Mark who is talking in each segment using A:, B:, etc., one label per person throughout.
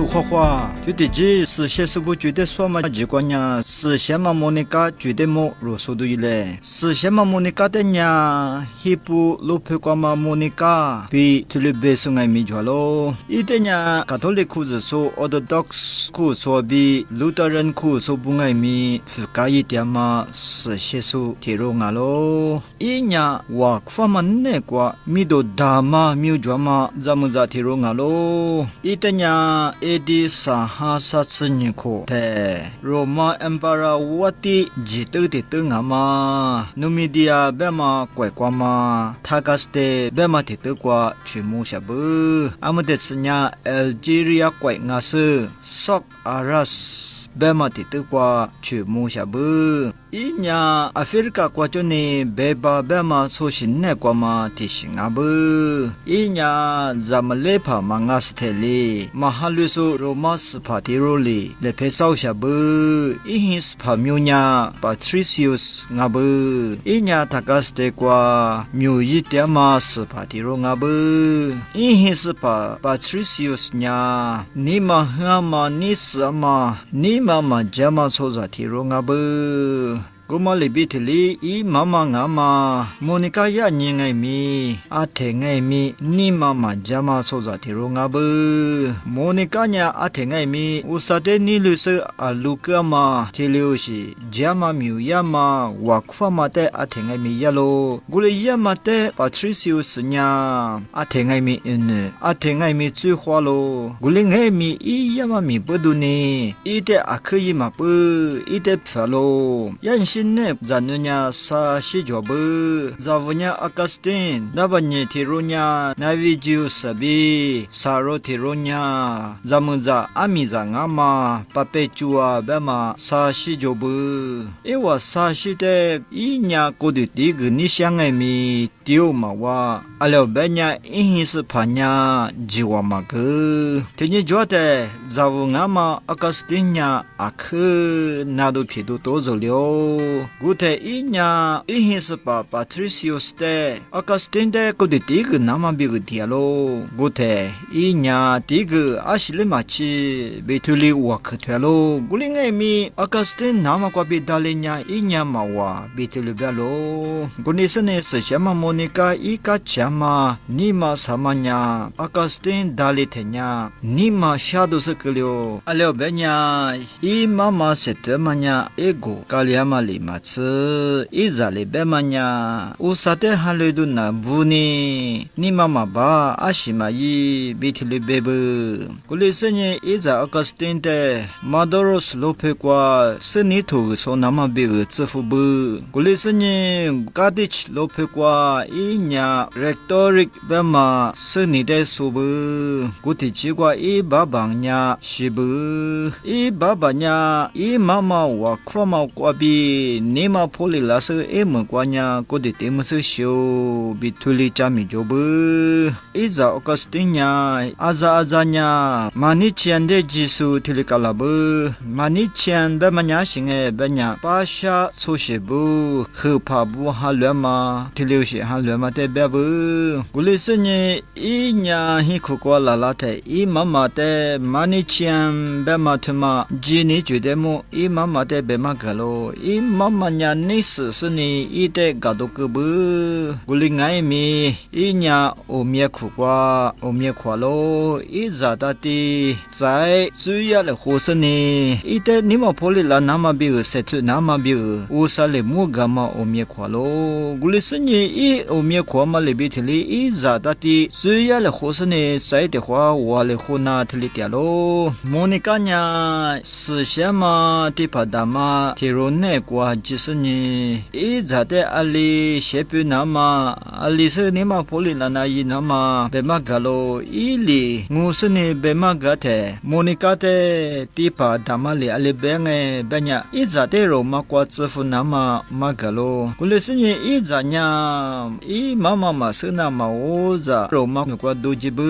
A: 素画画，就得记是些是不觉得说嘛，结果呢是些嘛莫尼卡觉得么如速度一嘞，是些嘛莫尼卡的呢，一部路配过嘛莫尼卡，比特别别送爱米着咯，一的呢，卡托利库子说 Orthodox 库说比路德人库说不爱米，复加一点嘛是些数提入啊咯，一呢我发嘛那个米都大嘛米着嘛，咱们在提入啊咯，一的呢。Edi sahasa tsenyiko te Roma Empire wati jitu te ngama Numidia bema kwai kwa ma Thagaste bema te kwa chimu shabu Amade tsenya Algeria kwai ngasu Sok Aras bema te kwa chimu shabu Inya Afrika kwa chone beba bema soshin ne kwa ma tishingabu Inya zamalepa mangastele Mahaluso Roma Spatiroli le pesau shabu Ihin spamionya Patricius ngabu Inya tagaste kwa Myuyitema Spatiro ngabu Ihin spa Patricius nya Nima hama nisama Nima majama sozatiro ngabu Guma libitili I mama ngama Monika ya nyingai mi Ate ngai mi Ni mama jama soza tiro ngabu Monika nya ate ngai mi Usate nilusu aluka ma Tilioshi Jama miu yama Wakfa mate ate ngai mi yalo Guli yama te Patricius nya Ate ngai mi inu Ate ngai mi tsui hualo Guli ngai mi I yama mi buduni Ite akayi mapu Ite pfalo Yanshi ne zanunya sa shijobu zavunya Augustine nabanye tirunya Navigius sabi saro tirunya zamuza amiza ngama Perpetua bema sa shijobu ewa sa shite inya koditi gnishangai mi tiu mawa alo benya ihis panya jiwa magu tenye jote zavu ngama Augustine akhe nadu pidu tozolyo Gute inya ihispa Patricius te Augustine de koditig nama big dialo Gute inya tig ashile machi betuli wakatelo Gulinge mi Augustine nama kwa bidalinya inya mawa betuli balo Gunisane sejama Monica ika chama Nima samanya Augustine dalitenya Nima shadu sekelio Aleo benya I mama setemanya ego Kaliama matsu izale bemanya usate haledu na buni ni mama ba ashimayi bitili bebu kulisenye iza Augustine de madoros lope kwa senito so nama be tsufubu kulisenye gadich lope kwa inya rhetoric bema senide subu gutichi kwa I babanya shibu I babanya I mama wa kroma kwa bi Nima poli lasu emu kwanya kode temusu sho bituli chami jobu Iza Augustine aza-azanya Manichian de jisu tilikalabu Manichian bemanya shinge benya Pasha soshibu Hupabu halwema Tiliushi halwema te bebu Gulisenye Inya hiku kwa lalate I mama te Manichian bema tuma Jini judemu I mama te bema galo I mama nya nis sini ite gadokubu gulingai mi inya omye khukwa omye khwalo izatati sai suya le hosani ite nima poli la nama bi setu nama bi usale mugama omye khwalo gulisini I omye khwama le bitili izatati suya le hosani sai de hwa wale khuna tilityalo Monica nya sishama tipadama tirone kwa jisuni izate ali shepu nama ali se nima poli lana yi nama bema galo ili ngusuni bema gate Monica te tipa damali ali benge benya izate roma kwa tsufu nama magalo kulisini izanya I mama masuna maoza roma kwa dojibu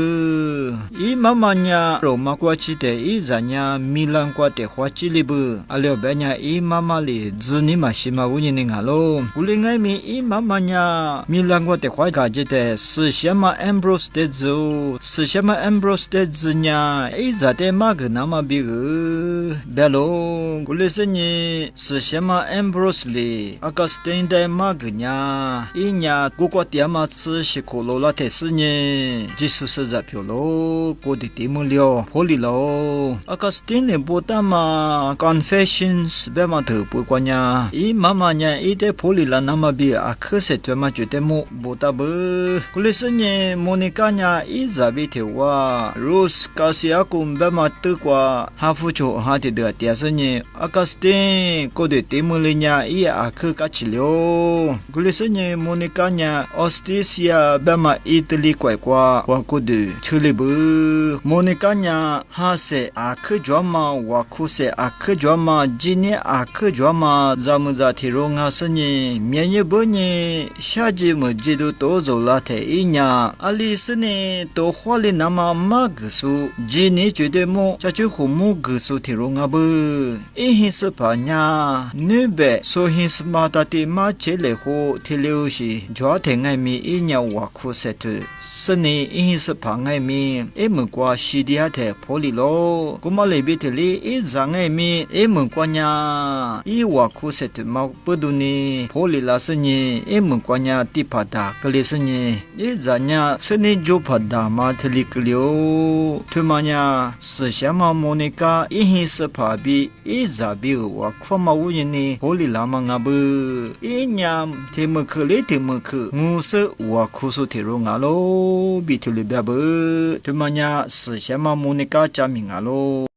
A: I mama nya roma kwa chite izanya milan kwa te kwa chilibu alio benya I mama li zuni mashima unyi ngalo kulingai mi I mama nya milan kwa te kwa gajite si shema Ambrose de zu 是什么 Ambrose 的子呀？一咋的马个那么比个？别喽，过来是你是什么 Ambrose 哩？阿个是等待马个呀？一年过过点嘛吃是可罗拉特是呢？技术是咋票喽？过的题目了，破例喽。阿个是等的不打嘛 Confessions 别嘛头不过呀？一妈妈呀，一代破例了那么比阿克是对嘛觉得么不打不？过来是呢，莫妮卡呀，一咋比条哇 ？Rose 卡西阿公别嘛得过，哈夫就哈的的点是呢，阿个是等过的题目了呀，一阿克卡起了。过来是呢，莫妮卡呀，奥斯蒂西亚别嘛意大利怪怪，我过的处理不？莫妮卡呀，哈是阿克抓嘛，我酷是阿克抓嘛，今年阿克抓嘛，咱们在提容啊是呢，明年不呢，下季么季度多走了太一年，阿里是呢，多花了那么马个数，今年觉得么，这就和么个数提容啊不？一hin是怕呀，女别所hin是马达的马起来后，提留是抓天爱米一年我酷是的。是呢，一是旁爱面，一门瓜西底下的破里咯，古马里边的里一张爱面，一门瓜呀，一瓦库塞的毛不多呢，破里拉是呢，一门瓜呀地帕达个里是呢，一张呀是呢就帕达嘛的里个了，他妈呀，是什么莫尼卡一是帕比，一扎比瓦库嘛乌人呢，破里拉嘛阿不，一年天么克里天么克，我是瓦库苏提容阿咯。比图里边不，他妈呀，是什么莫尼卡加名啊喽？